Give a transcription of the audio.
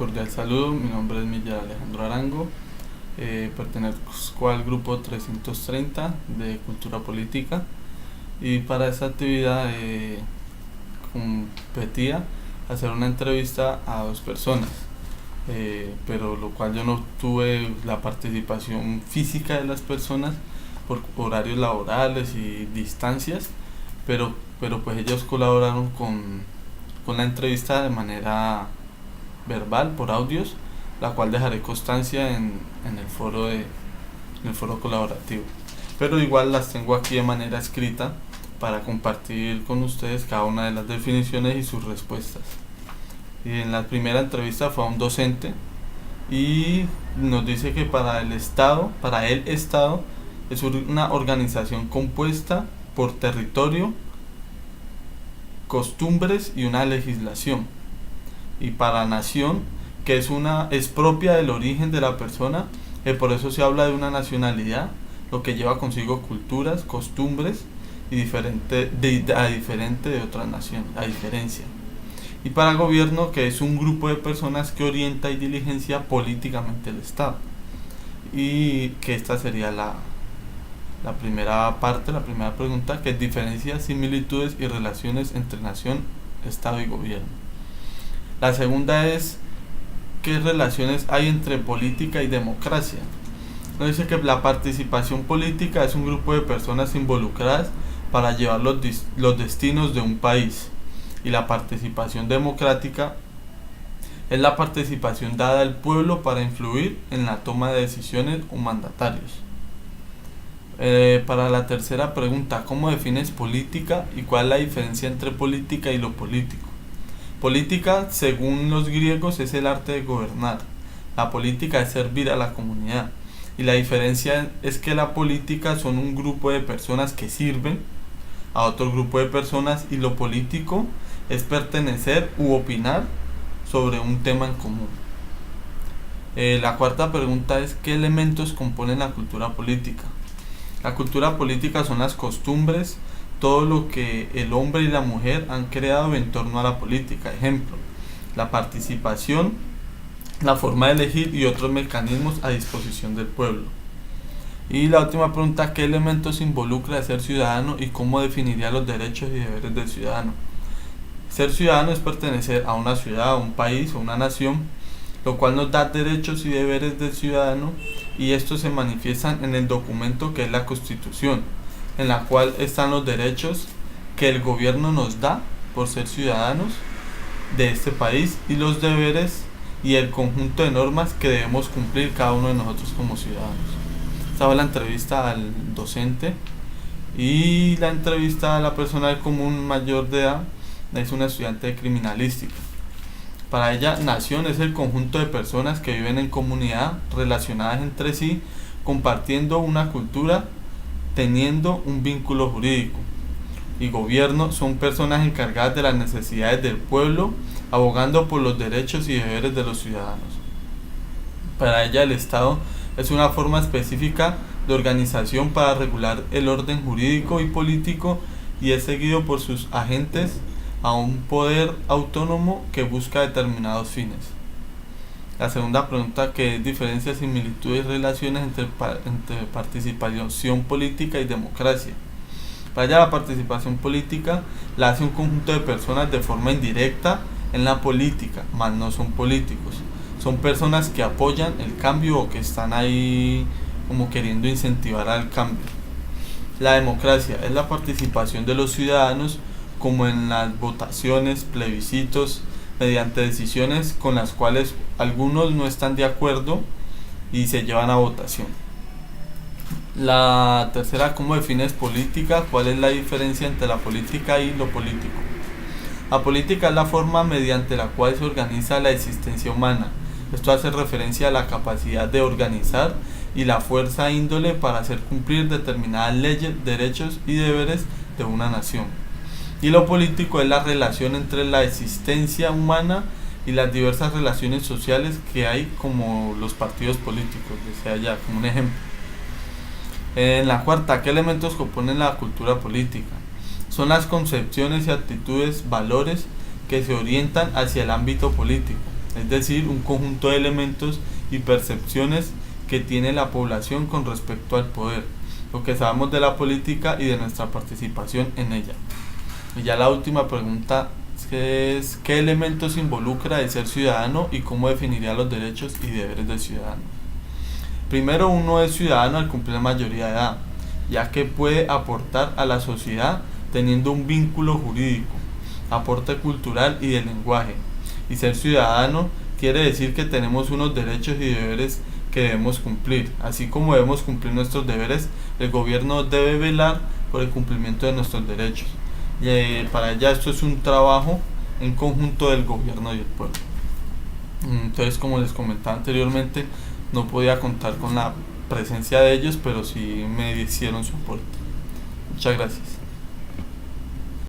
cordial saludo. Mi nombre es Miguel Alejandro Arango. Pertenezco al grupo 330 de Cultura Política, y para esta actividad competía hacer una entrevista a dos personas, pero lo cual yo no tuve la participación física de las personas por horarios laborales y distancias, pero pues ellos colaboraron con la entrevista de manera verbal, por audios, la cual dejaré constancia en el foro colaborativo. Pero igual las tengo aquí de manera escrita para compartir con ustedes cada una de las definiciones y sus respuestas. Y en la primera entrevista fue a un docente y nos dice que para el Estado es una organización compuesta por territorio, costumbres y una legislación. Y para nación, que es propia del origen de la persona, por eso se habla de una nacionalidad, lo que lleva consigo culturas, costumbres y diferente de otras naciones, a diferencia. Y para gobierno, que es un grupo de personas que orienta y diligencia políticamente el Estado. Y que esta sería la primera parte, la primera pregunta, que es diferencias, similitudes y relaciones entre nación, Estado y gobierno. La segunda es qué relaciones hay entre política y democracia. Nos dice que la participación política es un grupo de personas involucradas para llevar los destinos de un país, y la participación democrática es la participación dada al pueblo para influir en la toma de decisiones o mandatarios. Para la tercera pregunta, ¿cómo defines política y cuál es la diferencia entre política y lo político? Política, según los griegos, es el arte de gobernar. La política es servir a la comunidad. Y la diferencia es que la política son un grupo de personas que sirven a otro grupo de personas, y lo político es pertenecer u opinar sobre un tema en común. La cuarta pregunta es ¿qué elementos componen la cultura política? La cultura política son las costumbres, todo lo que el hombre y la mujer han creado en torno a la política. Ejemplo, la participación, la forma de elegir y otros mecanismos a disposición del pueblo. Y la última pregunta, ¿qué elementos involucra ser ciudadano y cómo definiría los derechos y deberes del ciudadano? Ser ciudadano es pertenecer a una ciudad, a un país o una nación, lo cual nos da derechos y deberes del ciudadano, y estos se manifiestan en el documento que es la Constitución, en la cual están los derechos que el gobierno nos da por ser ciudadanos de este país, y los deberes y el conjunto de normas que debemos cumplir cada uno de nosotros como ciudadanos. Esta fue la entrevista al docente, y la entrevista a la persona del común mayor de edad es una estudiante de criminalística. Para ella, nación es el conjunto de personas que viven en comunidad, relacionadas entre sí, compartiendo una cultura, teniendo un vínculo jurídico. Y gobierno son personas encargadas de las necesidades del pueblo, abogando por los derechos y deberes de los ciudadanos. Para ella, el Estado es una forma específica de organización para regular el orden jurídico y político, y es seguido por sus agentes a un poder autónomo que busca determinados fines. La segunda pregunta, que es diferencias, similitudes y relaciones entre participación política y democracia. Para ella, la participación política la hace un conjunto de personas de forma indirecta en la política, mas no son políticos. Son personas que apoyan el cambio o que están ahí como queriendo incentivar al cambio. La democracia es la participación de los ciudadanos, como en las votaciones, plebiscitos, mediante decisiones con las cuales algunos no están de acuerdo y se llevan a votación. La tercera, ¿cómo defines política? ¿Cuál es la diferencia entre la política y lo político? La política es la forma mediante la cual se organiza la existencia humana. Esto hace referencia a la capacidad de organizar y la fuerza índole para hacer cumplir determinadas leyes, derechos y deberes de una nación. Y lo político es la relación entre la existencia humana y las diversas relaciones sociales que hay, como los partidos políticos, decía ya, como un ejemplo. En la cuarta, ¿qué elementos componen la cultura política? Son las concepciones y actitudes, valores que se orientan hacia el ámbito político. es decir, un conjunto de elementos y percepciones que tiene la población con respecto al poder, lo que sabemos de la política y de nuestra participación en ella. Y ya la última pregunta es ¿qué elementos involucra el ser ciudadano y cómo definiría los derechos y deberes del ciudadano? Primero, uno es ciudadano al cumplir la mayoría de edad, ya que puede aportar a la sociedad teniendo un vínculo jurídico, aporte cultural y de lenguaje. Y ser ciudadano quiere decir que tenemos unos derechos y deberes que debemos cumplir. Así como debemos cumplir nuestros deberes, el gobierno debe velar por el cumplimiento de nuestros derechos. Y para ello esto es un trabajo en conjunto del gobierno y el pueblo. Entonces, como les comentaba anteriormente, no podía contar con la presencia de ellos, pero sí me hicieron su aporte. Muchas gracias.